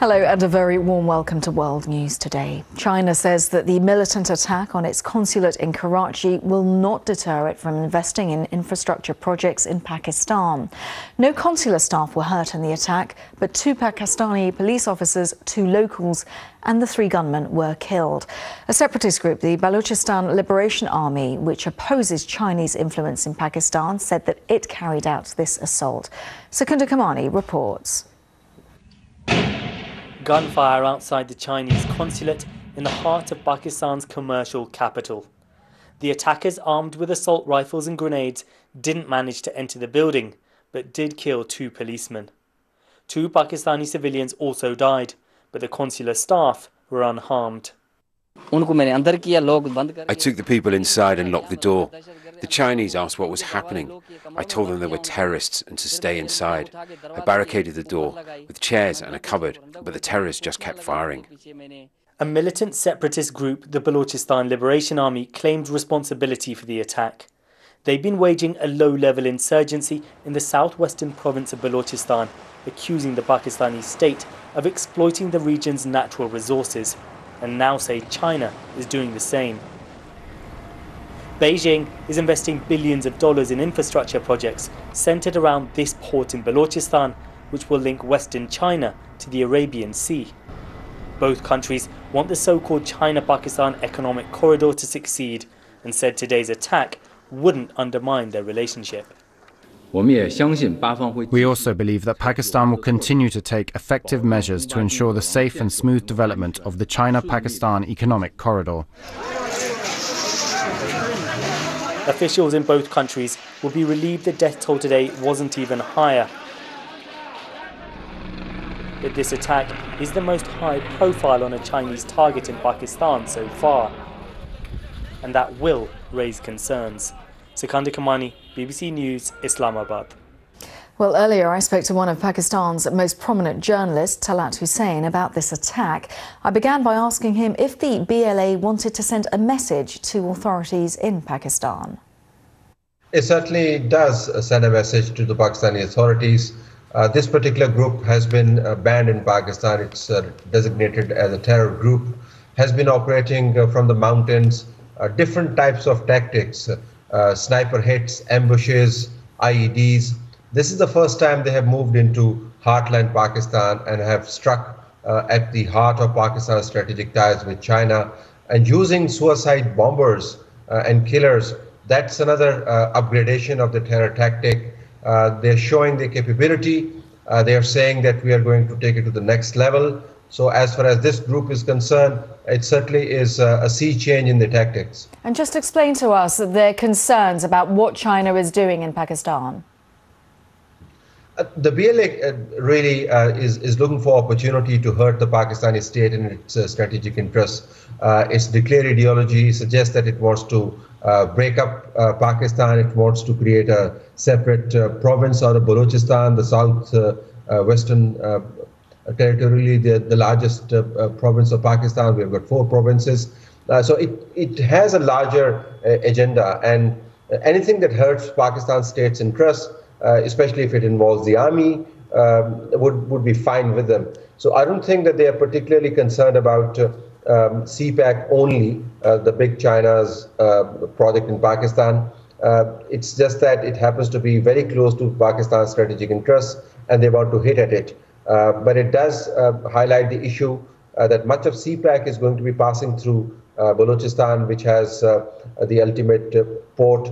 Hello and a very warm welcome to World News Today. China says that the militant attack on its consulate in Karachi will not deter it from investing in infrastructure projects in Pakistan. No consular staff were hurt in the attack, but 2 Pakistani police officers, 2 locals and the 3 gunmen were killed. A separatist group, the Balochistan Liberation Army, which opposes Chinese influence in Pakistan, said that it carried out this assault. Secunda Kamani reports. Gunfire outside the Chinese consulate in the heart of Pakistan's commercial capital. The attackers, armed with assault rifles and grenades, didn't manage to enter the building, but did kill 2 policemen. 2 Pakistani civilians also died, but the consular staff were unharmed. I took the people inside and locked the door. The Chinese asked what was happening. I told them there were terrorists and to stay inside. I barricaded the door with chairs and a cupboard, but the terrorists just kept firing. A militant separatist group, the Balochistan Liberation Army, claimed responsibility for the attack. They've been waging a low-level insurgency in the southwestern province of Balochistan, accusing the Pakistani state of exploiting the region's natural resources, and now say China is doing the same. Beijing is investing billions of dollars in infrastructure projects centered around this port in Balochistan, which will link western China to the Arabian Sea. Both countries want the so-called China-Pakistan economic corridor to succeed, and said today's attack wouldn't undermine their relationship. We also believe that Pakistan will continue to take effective measures to ensure the safe and smooth development of the China-Pakistan economic corridor. Officials in both countries will be relieved the death toll today wasn't even higher. But this attack is the most high profile on a Chinese target in Pakistan so far. And that will raise concerns. Secunda Kamani, BBC News, Islamabad. Well, earlier I spoke to one of Pakistan's most prominent journalists, Talat Hussain, about this attack. I began by asking him if the BLA wanted to send a message to authorities in Pakistan. It certainly does send a message to the Pakistani authorities. This particular group has been banned in Pakistan. It's designated as a terror group, has been operating from the mountains, different types of tactics, sniper hits, ambushes, IEDs. This is the first time they have moved into heartland Pakistan and have struck at the heart of Pakistan's strategic ties with China, and using suicide bombers and killers. That's another upgradation of the terror tactic. They're showing their capability. They are saying that we are going to take it to the next level. So as far as this group is concerned, it certainly is a sea change in the tactics. And just explain to us their concerns about what China is doing in Pakistan. The BLA really is looking for opportunity to hurt the Pakistani state in its strategic interests. Its declared ideology suggests that it wants to break up Pakistan. It wants to create a separate province out of Balochistan, the south-western territorially the largest province of Pakistan. We have got 4 provinces. So it has a larger agenda, and anything that hurts Pakistan state's interests, especially if it involves the army, would be fine with them. So I don't think that they are particularly concerned about CPAC only, the big China's project in Pakistan. It's just that it happens to be very close to Pakistan's strategic interests, and they want to hit at it. But it does highlight the issue that much of CPAC is going to be passing through Balochistan, which has the ultimate port,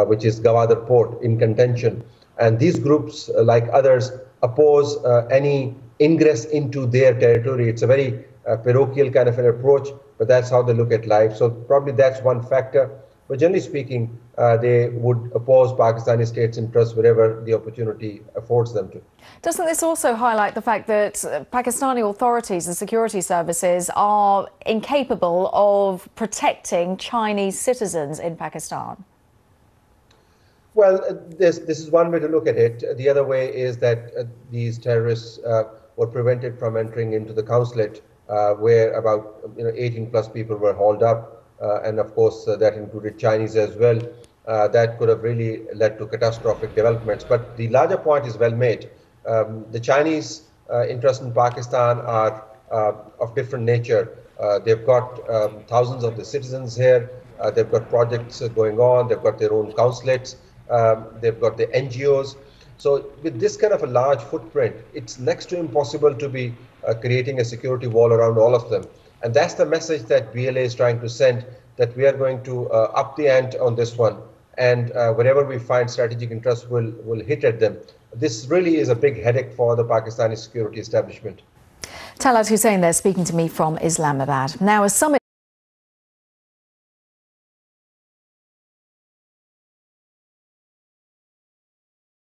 which is Gwadar port, in contention. And these groups, like others, oppose any ingress into their territory. It's a very parochial kind of an approach, but that's how they look at life. So probably that's one factor. But generally speaking, they would oppose Pakistani state's interests wherever the opportunity affords them to. Doesn't this also highlight the fact that Pakistani authorities and security services are incapable of protecting Chinese citizens in Pakistan? Well, this is one way to look at it. The other way is that these terrorists were prevented from entering into the consulate, where about 18 plus people were hauled up, and of course that included Chinese as well. That could have really led to catastrophic developments. But the larger point is well made. The Chinese interests in Pakistan are of different nature. They've got thousands of the citizens here. They've got projects going on. They've got their own consulates. They've got the NGOs. So with this kind of a large footprint, it's next to impossible to be creating a security wall around all of them. And that's the message that BLA is trying to send, that we are going to up the ante on this one. And wherever we find strategic interests, we'll hit at them. This really is a big headache for the Pakistani security establishment. Talat Hussain there speaking to me from Islamabad. Now, a summit